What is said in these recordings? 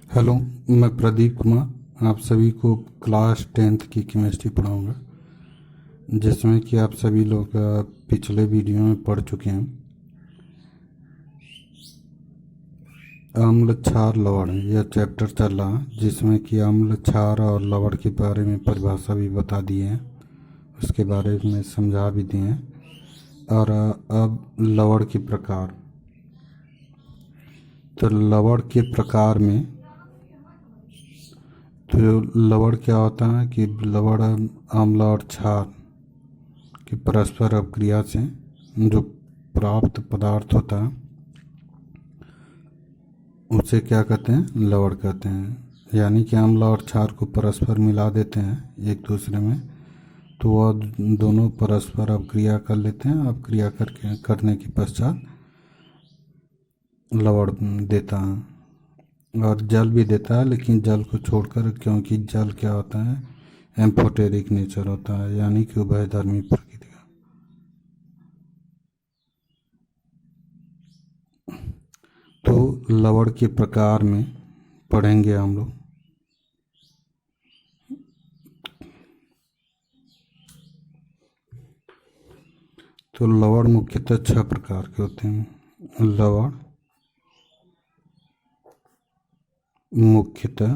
Hello, मैं प्रदीप कुमार आप सभी को क्लास 10th की केमिस्ट्री पढ़ाऊंगा, जिसमें कि आप सभी लोग पिछले वीडियो में पढ़ चुके हैं। अम्ल क्षार लवण यह चैप्टर चल रहा है, जिसमें कि अम्ल क्षार और लवण के बारे में परिभाषा भी बता दिए हैं, उसके बारे में समझा भी दिए हैं। और अब लवण के प्रकार। तो लवण के प्रकार में तो लवण क्या होता है कि लवण अम्ल और क्षार की परस्पर अभिक्रिया से जो प्राप्त पदार्थ होता है उसे क्या कहते हैं, लवण कहते हैं। यानी कि अम्ल और क्षार को परस्पर मिला देते हैं एक दूसरे में, तो वह दोनों परस्पर अभिक्रिया कर लेते हैं। अभिक्रिया करने के पश्चात लवण देता है, और जल भी देता है, लेकिन जल को छोड़कर, क्योंकि जल क्या होता है, एम्फोटेरिक नेचर होता है, यानी कि उभयधर्मी प्रकृति का। तो लवण के प्रकार में पढ़ेंगे हम लोग। तो लवण मुख्यतः 6 प्रकार के होते हैं। लवण मुख्यतः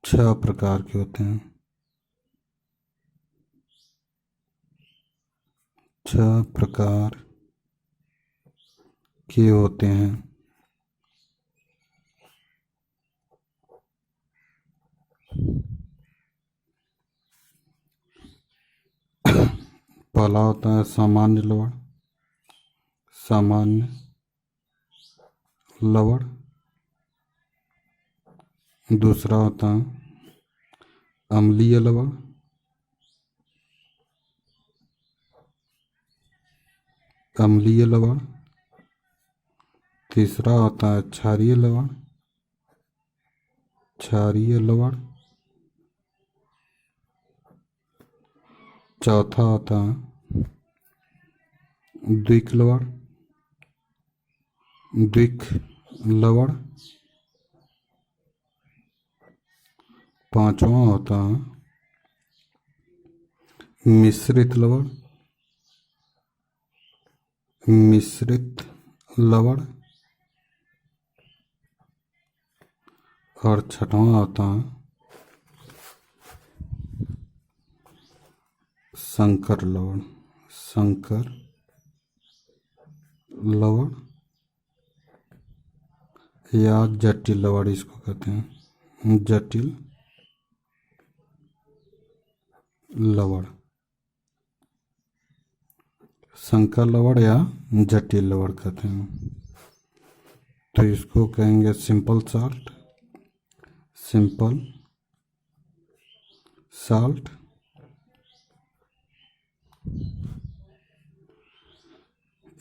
6 प्रकार के होते हैं। 6 प्रकार के होते हैं। पहला होता है सामान्य लवण, सामान्य लवण। दूसरा होता है अम्लीय लवण, अम्लीय लवण। तीसरा होता है क्षारीय लवण, क्षारीय लवण। चौथा होता है द्विक लवण, द्विक लवण। पांचवा होता है मिश्रित लवण, मिश्रित लवण। और छठवां होता है संकर लवण, संकर लवण या जटिल लवण इसको कहते हैं, जटिल लवण। संकर लवण या जटिल लवण कहते हैं। तो इसको कहेंगे सिंपल साल्ट, सिंपल साल्ट।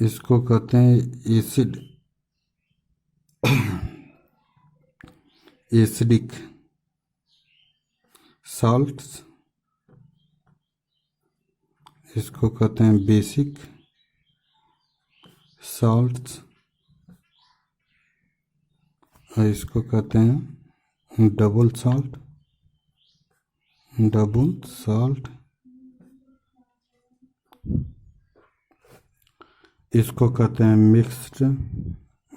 इसको कहते हैं एसिड, एसिडिक साल्ट्स। इसको कहते हैं बेसिक साल्ट्स, और इसको कहते हैं डबल साल्ट, डबल साल्ट। इसको कहते हैं मिक्स्ड,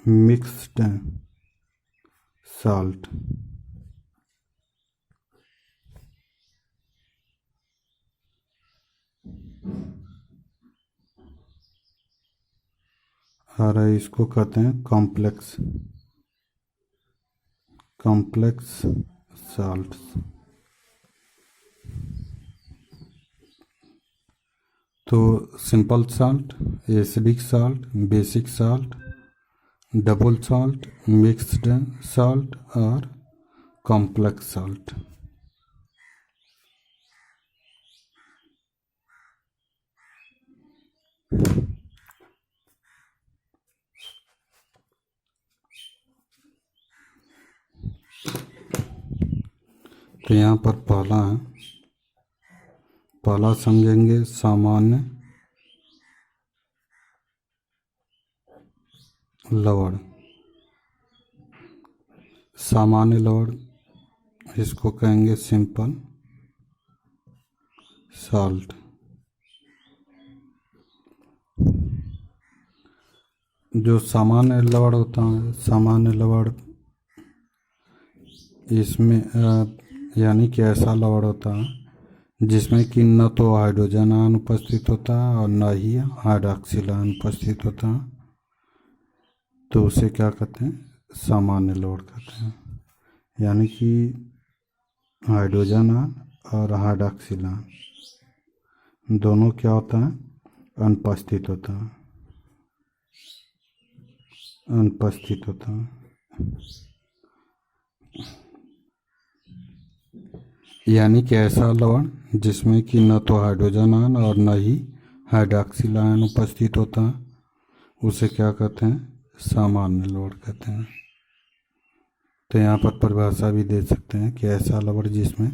मिक्स्ड साल्ट। और इसको कहते हैं कॉम्प्लेक्स, कॉम्प्लेक्स साल्ट्स। तो simple salt, acidic salt, basic salt, double salt, mixed salt और कॉम्प्लेक्स साल्ट। तो यहाँ पर पहला समझेंगे सामान्य लवण। सामान्य लवण, इसको कहेंगे सिंपल सॉल्ट। जो सामान्य लवण होता है, सामान्य लवण इसमें यानी कि ऐसा लवण होता है जिसमें कि न तो हाइड्रोजन आयन उपस्थित होता है और न ही हाइड्रॉक्सिल आयन उपस्थित होता है, तो उसे क्या कहते हैं, सामान्य लवण कहते हैं। यानी कि हाइड्रोजन आयन और हाइड्रॉक्सिल आयन दोनों क्या होता है, अनुपस्थित होता है, अनुपस्थित होता है। यानी कि ऐसा लवण जिसमें कि न तो हाइड्रोजन आयन और न ही हाइड्रॉक्सिल आयन उपस्थित होता है, उसे क्या कहते हैं, सामान्य लवण कहते हैं। तो यहाँ पर परिभाषा भी दे सकते हैं कि ऐसा लवण जिसमें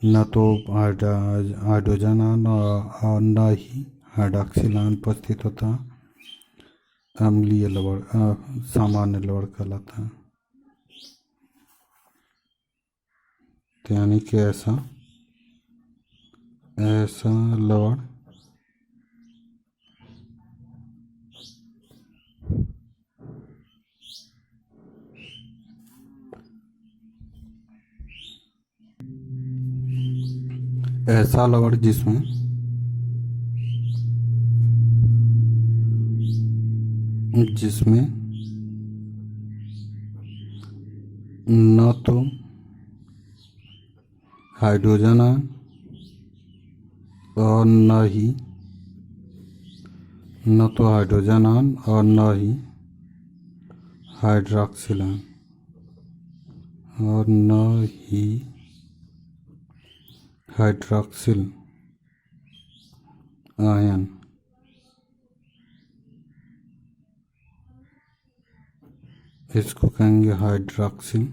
न तो हाइड्रोजन आयन और न ही हाइड्रॉक्सिल आयन उपस्थित होता है, अम्लीय लवण, सामान्य लवण कहलाता है। तो यानी कि ऐसा लवण ऐसा लवण जिसमें न तो हाइड्रोजन आयन और न तो हाइड्रोजन आयन और न ही हाइड्रॉक्सिल आयन और न ही हाइड्रॉक्सिल आयन, इसको कहेंगे हाइड्रॉक्सिल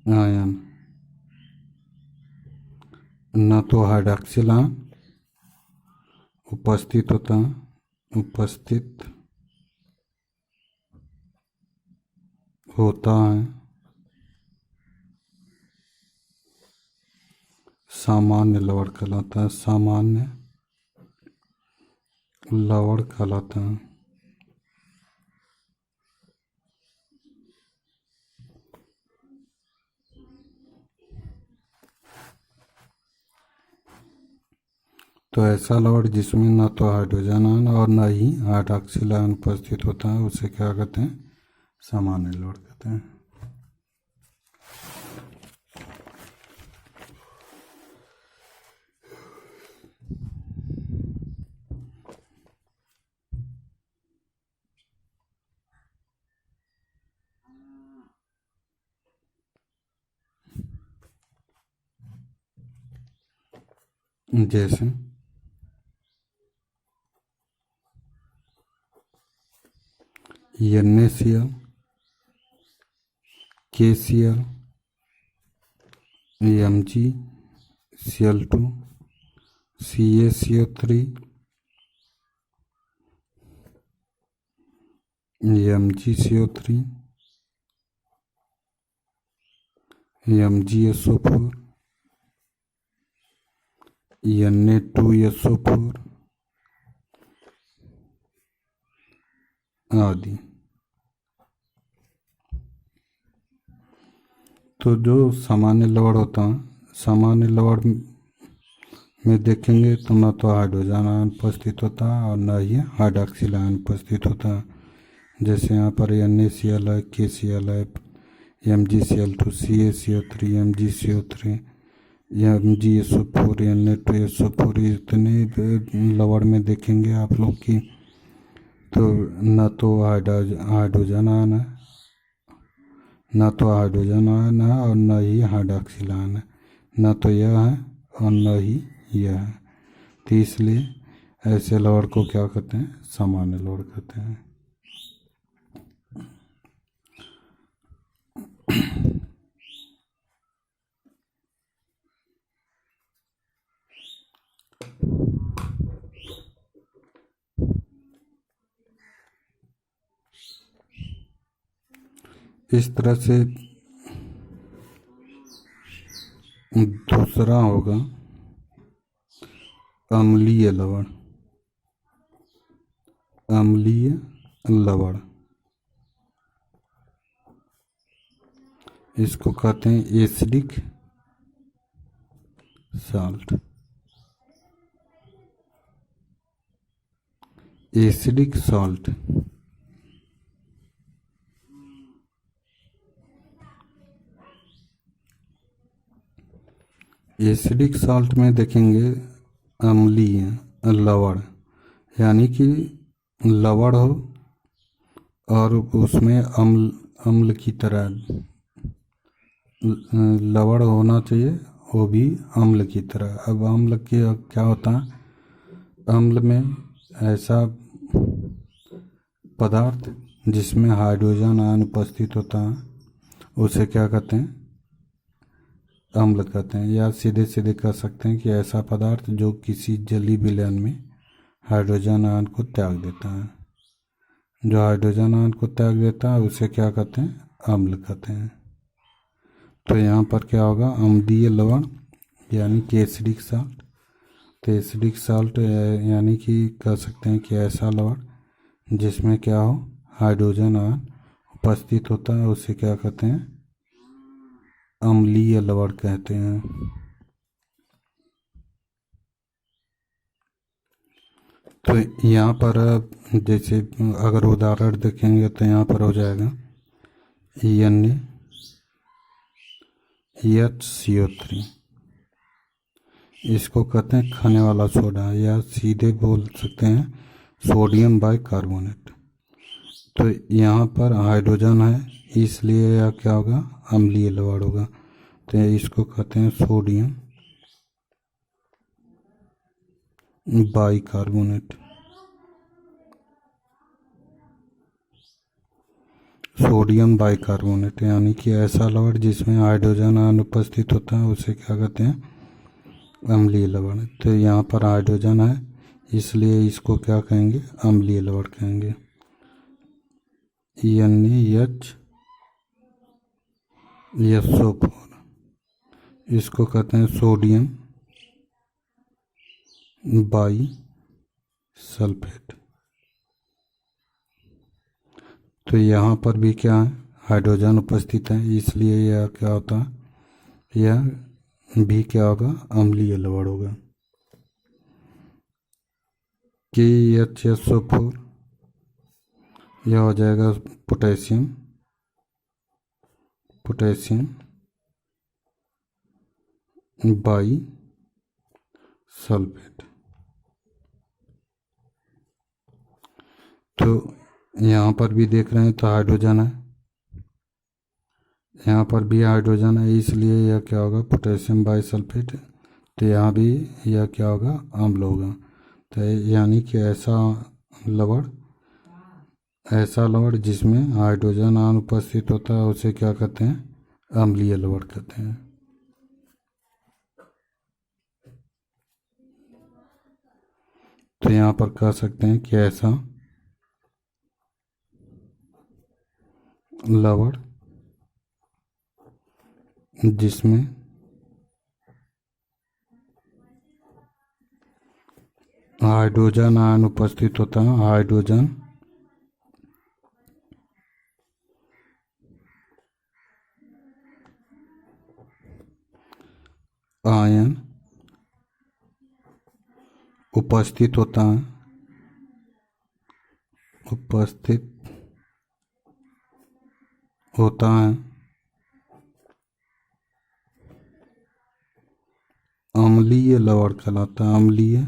आयन। न तो हाइड्रॉक्सिल आयन उपस्थित होता है, सामान्य लवण कहलाता है, सामान्य लवण कहलाता है। तो ऐसा लवण जिसमें न तो हाइड्रोजन आयन और न ही हाइड्रॉक्सिल आयन उपस्थित होता है, उसे क्या कहते हैं, सामान्य लवण कहते हैं। जैसे NaCl, KCl, MgCl2, CaCO3, MgCO3, MgSO4, Na2SO4 आदि। तो जो सामान्य लवण होता है, सामान्य लवण में देखेंगे तो न तो हाइड्रोजन आयन उपस्थित होता है और न ही हाइड्रॉक्सिल आयन उपस्थित होता है। जैसे यहाँ पर NaCl है, KCl है, MgCl2, CaCO3, MgCO3, MgSO4, Na2SO4, इतने लवण में देखेंगे आप लोग की तो न तो हाइड्रोजन आयन है, न तो हाइड्रोजन आयन है और न ही हाइड्रॉक्सिल आयन है, न तो यह है और न ही यह है। तो इसलिए ऐसे लवण को क्या कहते हैं, सामान्य लवण कहते हैं। इस तरह से दूसरा होगा अम्लीय लवण। अम्लीय लवण इसको कहते हैं acidic salt. Acidic salt acidic salt में देखेंगे अम्लीय लवण, यानी कि लवण हो और उसमें अम्ल की तरह लवण होना चाहिए, वो भी अम्ल की तरह। अब अम्ल की क्या होता है, अम्ल में ऐसा पदार्थ जिसमें हाइड्रोजन आयन उपस्थित होता है उसे क्या कहते हैं, अम्ल कहते हैं। या सीधे सीधे कह सकते हैं कि ऐसा पदार्थ जो किसी जलीय विलयन में हाइड्रोजन आयन को त्याग देता है। जो हाइड्रोजन आयन को त्याग देता है उसे क्या कहते हैं, अम्ल कहते हैं। तो यहाँ पर क्या होगा, अम्लीय लवण यानी कि एसिडिक साल्ट। तो एसिडिक साल्ट यानी कि कह सकते हैं कि ऐसा लवण जिसमें क्या हो, हाइड्रोजन आयन उपस्थित होता है उसे क्या कहते हैं, अम्लीय लवण कहते हैं। तो यहाँ पर जैसे अगर उदाहरण देखेंगे तो यहाँ पर हो जाएगा NaHCO3। इसको कहते हैं खाने वाला सोडा, या सीधे बोल सकते हैं सोडियम बाइकार्बोनेट। तो यहाँ पर हाइड्रोजन है इसलिए यह क्या होगा, अम्लीय लवण होगा। तो इसको कहते हैं सोडियम बाइकार्बोनेट। सोडियम बाइकार्बोनेट यानी कि ऐसा लवण जिसमें हाइड्रोजन आयन उपस्थित होता है उसे क्या कहते हैं, अम्लीय लवण। तो यहाँ पर हाइड्रोजन है इसलिए इसको क्या कहेंगे, अम्लीय लवण कहेंगे। NaHSO4 इसको कहते हैं सोडियम बाई सल्फेट। तो यहाँ पर भी क्या है, हाइड्रोजन उपस्थित है इसलिए यह क्या होता है, यह भी क्या होगा, अम्लीय लवण होगा। KHSO4 यह हो जाएगा पोटेशियम बाई सल्फेट। तो यहाँ पर भी देख रहे हैं तो हाइड्रोजन है, यहाँ पर भी हाइड्रोजन है इसलिए यह क्या होगा, पोटेशियम बाई सल्फेट। तो यहाँ भी यह क्या होगा, अम्ल होगा। तो यानी कि ऐसा लवण जिसमें हाइड्रोजन आयन उपस्थित होता है उसे क्या कहते हैं, अम्लीय लवण कहते हैं। तो यहाँ पर कह सकते हैं कि ऐसा लवण जिसमें हाइड्रोजन आयन उपस्थित होता है, हाइड्रोजन आयन उपस्थित होता है, अम्लीय लवण कहलाता है, अम्लीय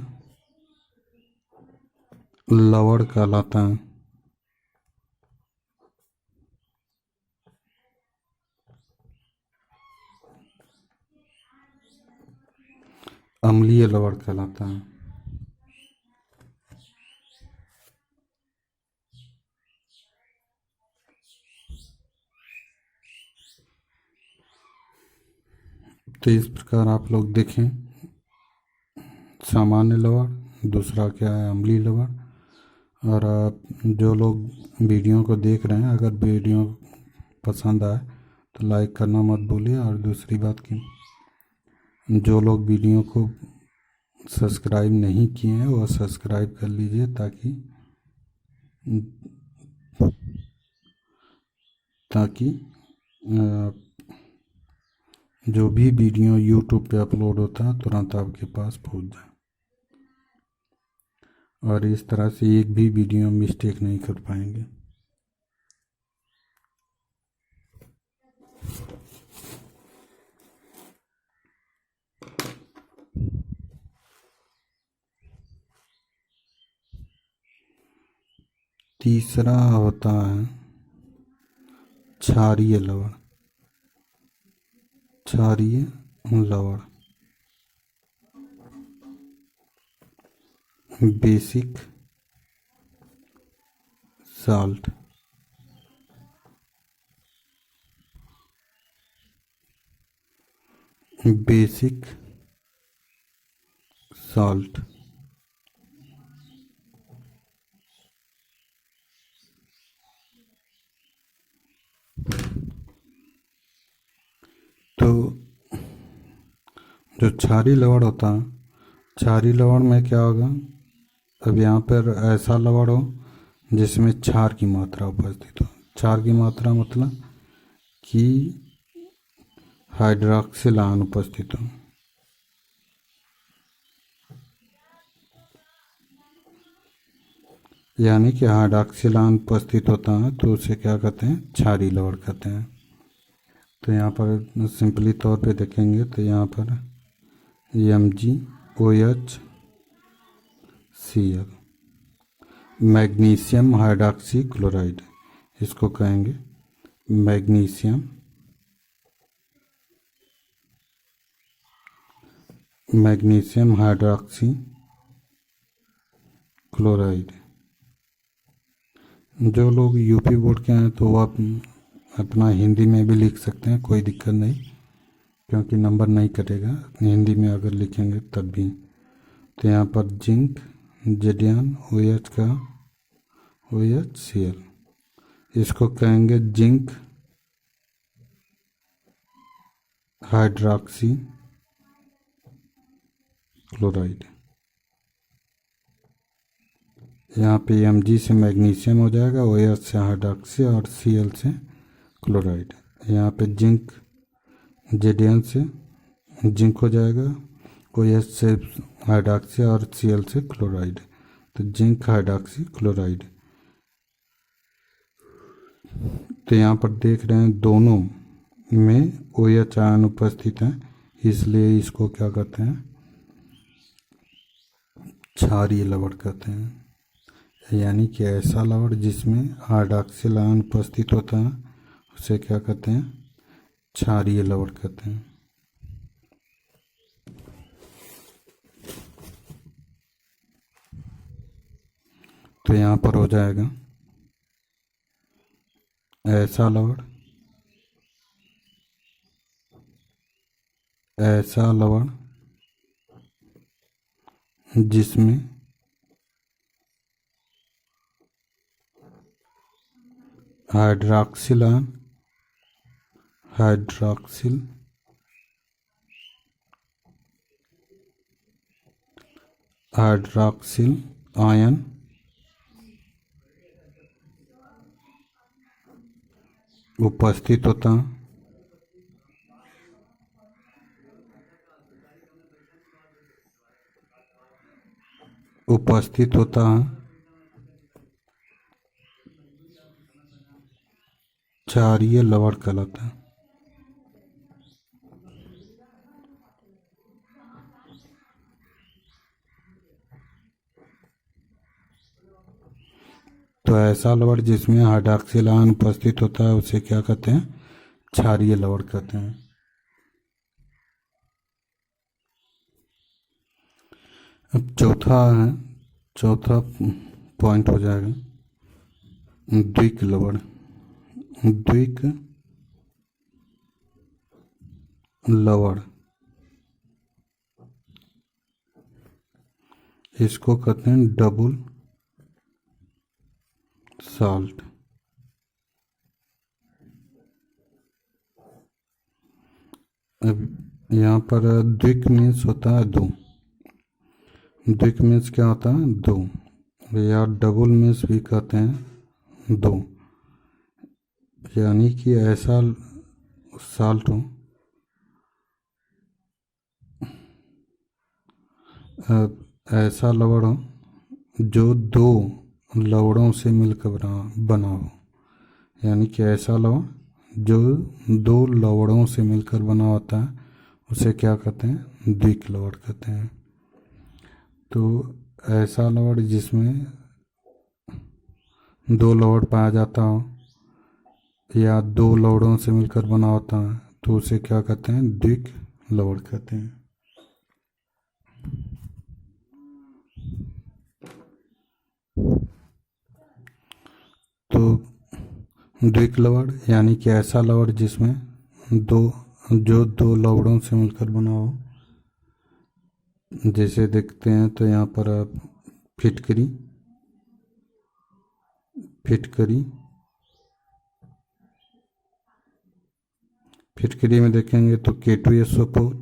लवण कहलाता है। अम्लीय लवण कहलाता है। तो इस प्रकार आप लोग देखें, सामान्य लवण, दूसरा क्या है, अम्लीय लवण। और आप जो लोग वीडियो को देख रहे हैं, अगर वीडियो पसंद आए तो लाइक करना मत भूलिए। और दूसरी बात कि जो लोग वीडियो को सब्सक्राइब नहीं किए हैं वो सब्सक्राइब कर लीजिए, ताकि जो भी वीडियो यूट्यूब पे अपलोड होता है तुरंत आपके पास पहुंच जाए, और इस तरह से एक भी वीडियो मिस्टेक नहीं कर पाएंगे। तीसरा होता है क्षारीय लवण। क्षारीय लवण बेसिक साल्ट। बेसिक साल्ट तो जो क्षारीय लवण होता है, क्षारीय लवण में क्या होगा, अब यहाँ पर ऐसा लवण हो जिसमें क्षार की मात्रा उपस्थित हो। क्षार की मात्रा मतलब कि हाइड्रॉक्सिल आयन उपस्थित हो। यानी कि हाइड्रॉक्सिल आयन उपस्थित होता है तो उसे क्या कहते हैं, क्षारीय लवण कहते हैं। तो यहाँ पर सिंपली तौर पे देखेंगे तो यहाँ पर MgOH Cl magnesium hydroxy chloride, इसको कहेंगे मैग्नीशियम हाइड्रॉक्सी क्लोराइड। जो लोग यूपी बोर्ड के हैं तो वो अपना हिंदी में भी लिख सकते हैं, कोई दिक्कत नहीं, क्योंकि नंबर नहीं कटेगा हिंदी में अगर लिखेंगे तब भी। तो यहाँ पर जिंक जेडियन OH का OHCl, इसको कहेंगे जिंक हाइड्रॉक्सी क्लोराइड। यहाँ पे Mg से मैग्नीशियम हो जाएगा, OH से हाइड्रॉक्सी और Cl से क्लोराइड। यहाँ पे जिंक जेडियन से जिंक हो जाएगा, OH से हाइड्रॉक्सी और Cl से क्लोराइड, तो जिंक हाइड्रॉक्सी क्लोराइड। तो यहाँ पर देख रहे हैं दोनों में OH आयन उपस्थित है, इसलिए इसको क्या कहते हैं, क्षारीय लवण कहते हैं। यानी कि ऐसा लवण जिसमें हाइड्रॉक्सिल आयन उपस्थित होता है उसे क्या कहते हैं, क्षारीय लवण कहते हैं। तो यहाँ पर हो जाएगा ऐसा लवण जिसमें हाइड्रॉक्सिल आयन उपस्थित होता है, क्षारीय लवण कहलाता है। तो ऐसा लवण जिसमें हाइड्रॉक्सिल आयन उपस्थित होता है उसे क्या कहते हैं, क्षारीय लवण कहते हैं। अब चौथा पॉइंट हो जाएगा द्विक लवण। इसको कहते हैं डबल साल्ट। अब यहाँ पर द्विक मीन्स होता है दो। द्विक मीन्स क्या होता है? दो। या डबल मीन्स भी कहते हैं दो, यानी कि ऐसा साल्ट हो, ऐसा लवण हो जो दो लवड़ों से मिलकर बना हो। यानी कि ऐसा लवण जो दो लवड़ों से मिलकर बना होता है उसे क्या कहते हैं? द्विक लवण कहते हैं। तो ऐसा लवण जिसमें दो लवण पाया जाता हो या दो लवड़ों से मिलकर बना होता है तो उसे क्या कहते हैं? द्विक लवण कहते हैं। तो द्विक लवण यानी कि ऐसा लवण जिसमें जो दो लवड़ों से मिलकर बना हो। जैसे देखते हैं तो यहाँ पर आप फिटकरी फिटकरी में देखेंगे तो K2SO4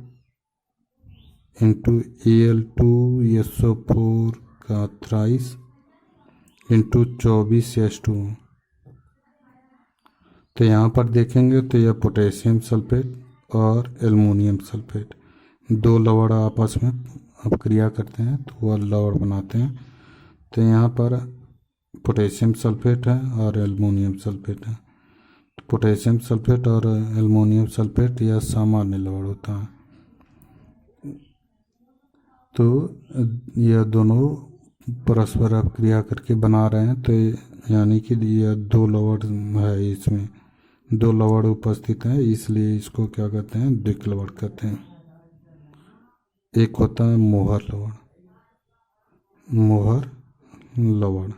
इंटू Al2SO4 का 23 इंटू 24H2। तो यहाँ पर देखेंगे तो यह पोटेशियम सल्फेट और एल्युमिनियम सल्फेट दो लवण आपस में अपक्रिया करते हैं तो वह लवण बनाते हैं। तो यहाँ पर पोटेशियम सल्फेट है और एल्युमिनियम सल्फेट है। तो पोटेशियम सल्फेट और एल्युमिनियम सल्फेट यह सामान्य लवण होता है। तो यह दोनों परस्पर अपक्रिया करके बना रहे हैं, तो यानी कि यह दो लवण है, इसमें दो लवण उपस्थित हैं, इसलिए इसको क्या कहते हैं? द्विक लवण कहते हैं। एक होता है मोहर लवण। मोहर लवण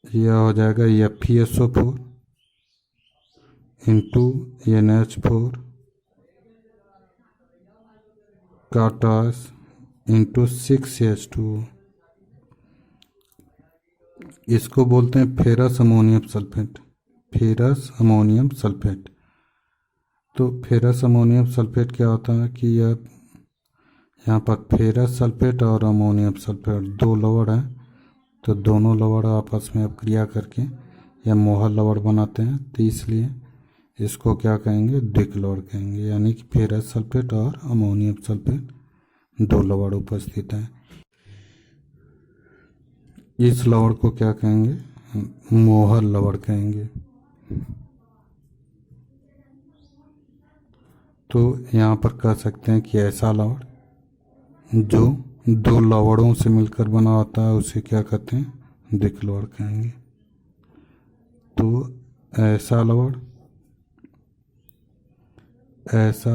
यह हो जाएगा FeSO4 इंटू NH4 का 10 इंटू 6H2। इसको बोलते हैं ferrous ammonium sulphate. Ferrous ammonium sulphate. तो फेरस अमोनियम सल्फेट क्या होता है कि यह यहाँ पर फेरस सल्फेट और अमोनियम सल्फेट दो लवण हैं, तो दोनों लवण आपस में अपक्रिया करके यह मोहर लवण बनाते हैं, तो इसलिए इसको क्या कहेंगे? द्विक लवण कहेंगे। यानी कि फेरस सल्फेट और अमोनियम सल्फेट दो लवण उपस्थित हैं। इस लवण को क्या कहेंगे? मोहर लवण कहेंगे। तो यहाँ पर कह सकते हैं कि ऐसा लवण जो दो लवड़ों से मिलकर बना होता है उसे क्या कहते हैं? द्विक लवण कहेंगे। तो ऐसा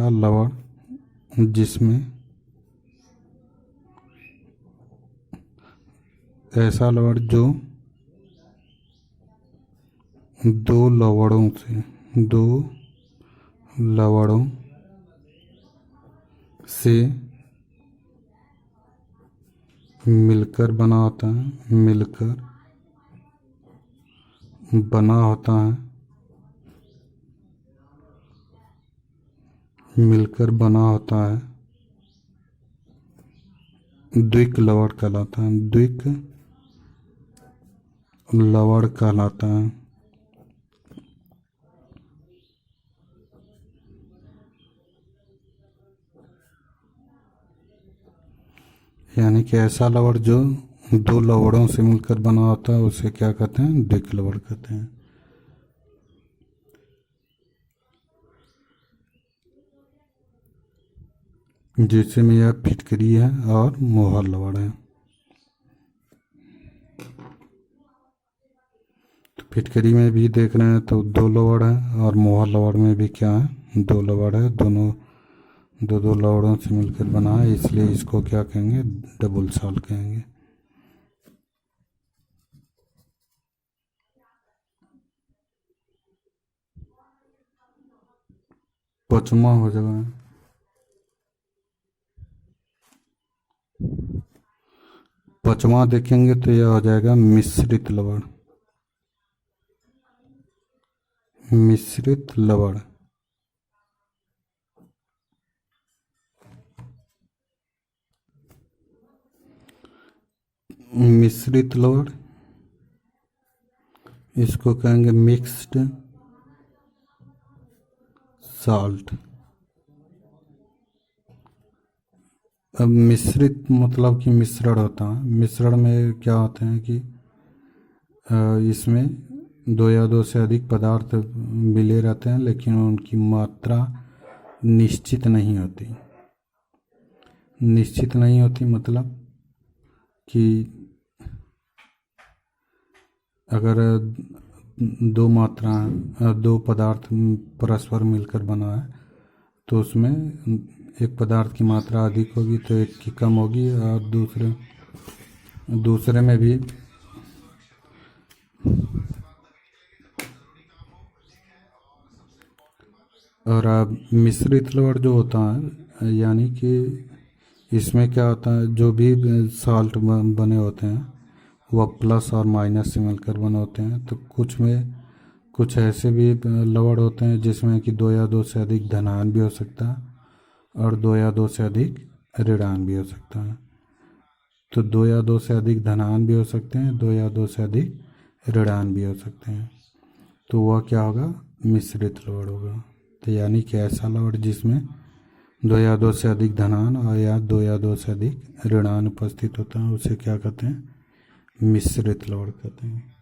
लवण जिसमें ऐसा लवण जो दो लवड़ों से मिलकर बना होता है, मिलकर बना होता है, मिलकर बना होता है, द्विक लवण कहलाता है। द्विक लवण कहलाता है। यानी कि ऐसा लवण जो दो लवड़ों से मिलकर बना होता है उसे क्या कहते हैं? द्विक लवण कहते हैं। जैसे में यह फिटकरी है और मोहर लवण है। तो फिटकरी में भी देख रहे हैं तो दो लवण है और मोहर लवण में भी क्या है? दो लवण है। दोनों दो लवड़ों से मिलकर बना है, इसलिए इसको क्या कहेंगे? डबल साल्ट कहेंगे। पचमा हो जाएगा। पचमा देखेंगे तो यह हो जाएगा मिश्रित लवण। मिश्रित लवण। मिश्रित लवण इसको कहेंगे मिक्स्ड साल्ट। अब मिश्रित मतलब कि मिश्रण होता है। मिश्रण में क्या होते हैं कि इसमें दो या दो से अधिक पदार्थ मिले रहते हैं, लेकिन उनकी मात्रा निश्चित नहीं होती। निश्चित नहीं होती मतलब कि अगर दो पदार्थ परस्पर मिलकर बना है तो उसमें एक पदार्थ की मात्रा अधिक होगी तो एक की कम होगी, और दूसरे में भी और अब मिश्रित लवण जो होता है, यानी कि इसमें क्या होता है, जो भी साल्ट बने होते हैं वह प्लस और माइनस से मिलकर बने होते हैं। तो कुछ ऐसे भी लवण होते हैं जिसमें कि दो या दो से अधिक धनायन भी हो सकता है और दो या दो से अधिक ऋणायन भी हो सकता है। तो दो या दो से अधिक धनायन भी हो सकते हैं, दो या दो से अधिक ऋणायन भी हो सकते हैं। तो वह क्या होगा, मिश्रित लवण होगा। तो यानी कि ऐसा लवण जिसमें दो या दो से अधिक धनायन और या दो या दो से अधिक ऋणायन उपस्थित होता है उसे क्या कहते हैं, मिश्रित लवण कहते हैं।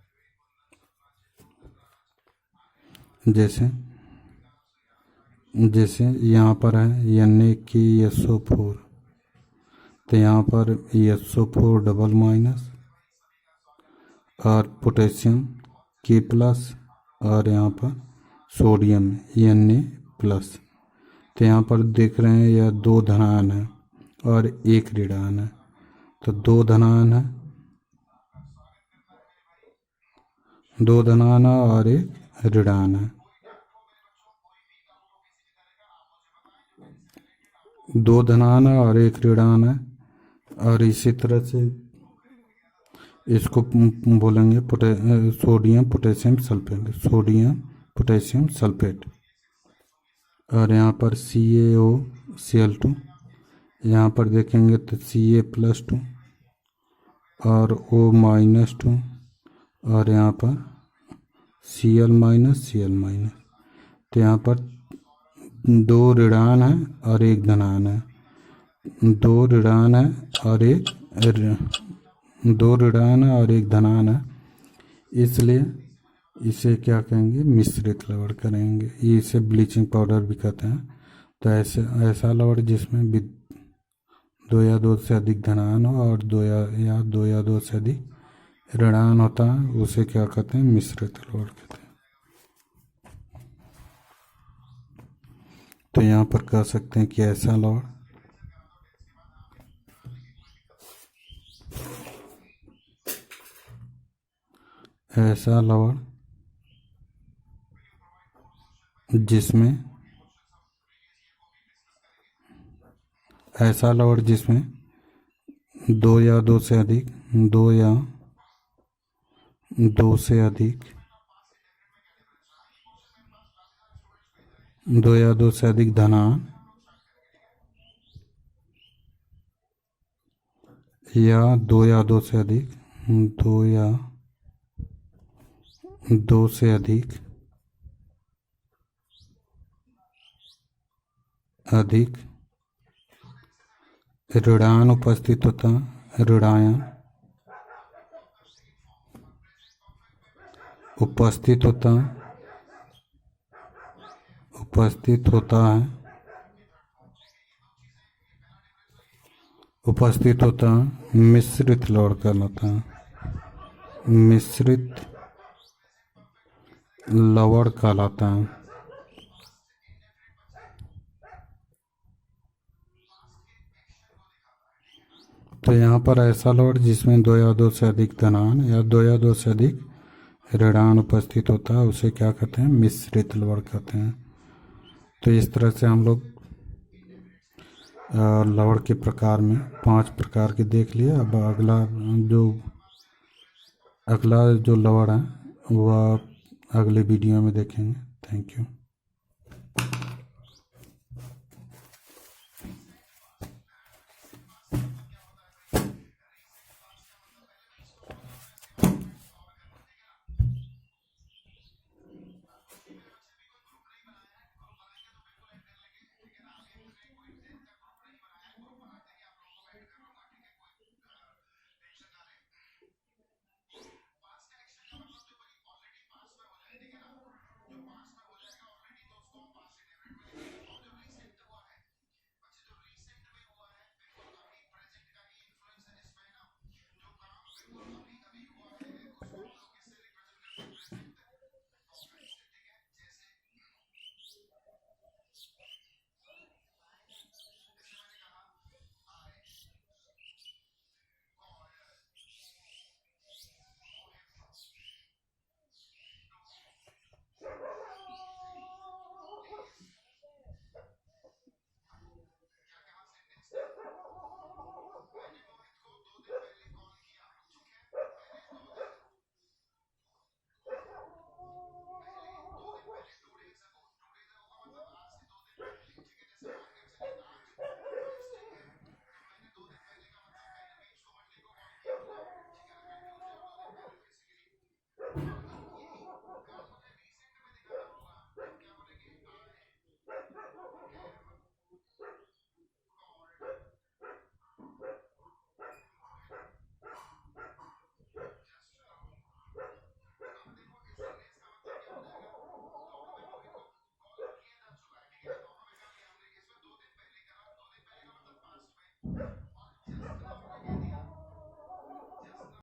जैसे यहाँ पर है Na2SO4, तो यहाँ पर SO4 डबल माइनस और पोटेशियम K प्लस और यहाँ पर सोडियम Na प्लस। तो यहाँ पर देख रहे हैं यह दो धनायन है और एक ऋणायन है। तो दो धनायन है और एक ऋणायन है। दो धनायन है और एक ऋणायन है। और इसी तरह से इसको बोलेंगे सोडियम पोटेशियम सल्फेट। और यहाँ पर CaOCl2, यहाँ पर देखेंगे तो Ca+2 और O-2 और यहाँ पर Cl-Cl-। तो यहाँ पर दो ऋणायन है और एक धनायन है। दो ऋणायन है और एक धनायन है, इसलिए इसे क्या कहेंगे, मिश्रित लवण करेंगे। इसे ब्लीचिंग पाउडर भी कहते हैं। तो ऐसा लवण जिसमें दो या दो से अधिक धनायन हो और दो या दो से अधिक ऋणायन होता है उसे क्या कहते हैं, मिश्रित लवण कहते हैं। तो यहाँ पर कह सकते हैं कि ऐसा लवण जिसमें दो या दो से अधिक धनायन या दो या दो से अधिक ऋणायन उपस्थित होता है। ऋणायन उपस्थित होता है, मिश्रित लवण कहलाता है। मिश्रित लवण कहलाता है। तो यहाँ पर ऐसा लवण जिसमें दो या दो से अधिक धनायन या दो या दो से अधिक ऋणायन उपस्थित होता है उसे क्या कहते हैं, मिश्रित लवण कहते हैं। तो इस तरह से हम लोग लवण के प्रकार में 5 प्रकार के देख लिए। अब अगला जो लवण है वह अगले वीडियो में देखेंगे। Thank you.